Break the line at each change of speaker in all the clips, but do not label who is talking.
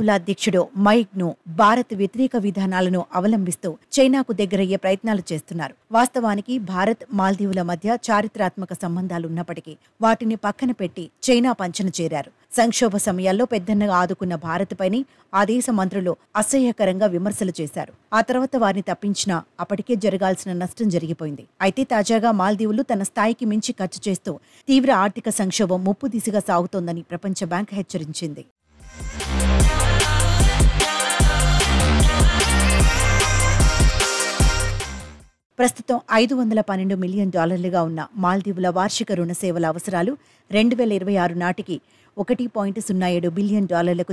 మాల్దీవుల అధ్యక్షుడు మైక్ను భారత్ వ్యతిరేక విధానాలను అవలంబిస్తూ చైనాకు దగ్గరయ్యే ప్రయత్నాలు చేస్తున్నారు. వాస్తవానికి భారత్ మాల్దీవుల మధ్య చారిత్రాత్మక సంబంధాలున్నప్పటికీ వాటిని పక్కన పెట్టి చైనా పంచన చేరారు. సంక్షోభ సమయాల్లో పెద్దన్నగా ఆదుకున్న భారత్పైనే ఆ దేశ మంత్రులు అసహ్యకరంగా విమర్శలు చేశారు. ఆ తర్వాత వారిని తప్పించినా అప్పటికే జరగాల్సిన నష్టం జరిగిపోయింది. అయితే తాజాగా మాల్దీవులు తన స్థాయికి మించి ఖర్చు చేస్తూ తీవ్ర ఆర్థిక సంక్షోభం ముప్పు దిశగా సాగుతోందని ప్రపంచ బ్యాంక్ హెచ్చరించింది. ప్రస్తుతం $512 మిలియన్ ఉన్న మాల్దీవుల వార్షిక రుణ సేవల అవసరాలు 2026 నాటికి $1.07 బిలియన్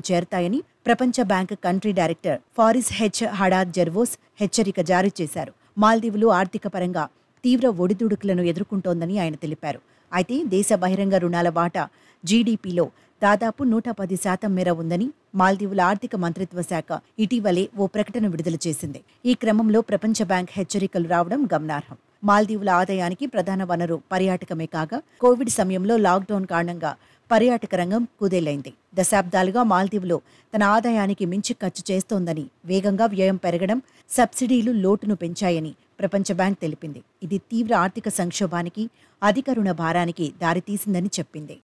చేరతాయని ప్రపంచ బ్యాంక్ కంట్రీ డైరెక్టర్ ఫారిస్ హెచ్ హడాద్ జర్వోస్ హెచ్చరిక జారీ చేశారు. మాల్దీవులు ఆర్థిక పరంగా తీవ్ర ఒడిదుడుకులను ఎదుర్కొంటోందని ఆయన తెలిపారు. అయితే దేశ బహిరంగ రుణాల వాటా జీడీపీలో దాదాపు 110% మేర ఉందని మాల్దీవుల ఆర్థిక మంత్రిత్వ శాఖ ఇటీవలే ఓ ప్రకటన విడుదల చేసింది. ఈ క్రమంలో ప్రపంచ బ్యాంక్ హెచ్చరికలు రావడం గమనార్హం. మాల్దీవుల ఆదాయానికి ప్రధాన వనరు పర్యాటకమే కాగా కోవిడ్ సమయంలో లాక్డౌన్ కారణంగా పర్యాటక రంగం కుదేలైంది. దశాబ్దాలుగా మాల్దీవులు తన ఆదాయానికి మించి ఖర్చు చేస్తోందని, వేగంగా వ్యయం పెరగడం, సబ్సిడీలు లోటును పెంచాయని ప్రపంచ బ్యాంక్ తెలిపింది. ఇది తీవ్ర ఆర్థిక సంక్షోభానికి, అధిక రుణ భారానికి దారితీసిందని చెప్పింది.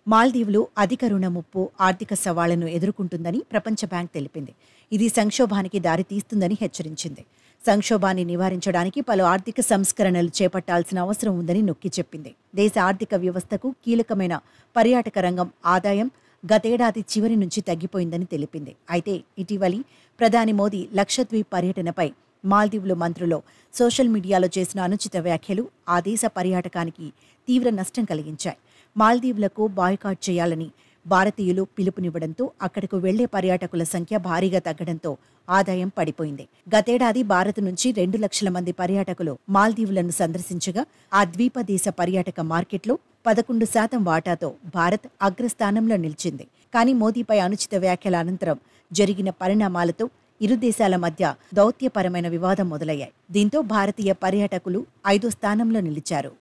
మాల్దీవులు అధిక రుణ ముప్పు, ఆర్థిక సవాళ్లను ఎదుర్కొంటుందని ప్రపంచ బ్యాంక్ తెలిపింది. ఇది సంక్షోభానికి దారితీస్తుందని హెచ్చరించింది. సంక్షోభాన్ని నివారించడానికి పలు ఆర్థిక సంస్కరణలు చేపట్టాల్సిన అవసరం ఉందని నొక్కి చెప్పింది. దేశ ఆర్థిక వ్యవస్థకు కీలకమైన పర్యాటక రంగం ఆదాయం గతేడాది చివరి నుంచి తగ్గిపోయిందని తెలిపింది. అయితే ఇటీవలి ప్రధాని మోదీ లక్షద్వీప్ పర్యటనపై మాల్దీవులు మంత్రులు సోషల్ మీడియాలో చేసిన అనుచిత వ్యాఖ్యలు ఆ దేశ పర్యాటకానికి తీవ్ర నష్టం కలిగించాయి. మాల్దీవులకు బాయ్కాట్ చేయాలని భారతీయులు పిలుపునివ్వడంతో అక్కడకు వెళ్లే పర్యాటకుల సంఖ్య భారీగా తగ్గడంతో ఆదాయం పడిపోయింది. గతేడాది భారత్ నుంచి 2 లక్షల మంది పర్యాటకులు మాల్దీవులను సందర్శించగా ఆ ద్వీప దేశ పర్యాటక మార్కెట్లో 11% వాటాతో భారత్ అగ్రస్థానంలో నిలిచింది. కానీ మోదీపై అనుచిత వ్యాఖ్యల అనంతరం జరిగిన పరిణామాలతో ఇరు దేశాల మధ్య దౌత్యపరమైన వివాదం మొదలయ్యాయి. దీంతో భారతీయ పర్యాటకులు 5వ స్థానంలో నిలిచారు.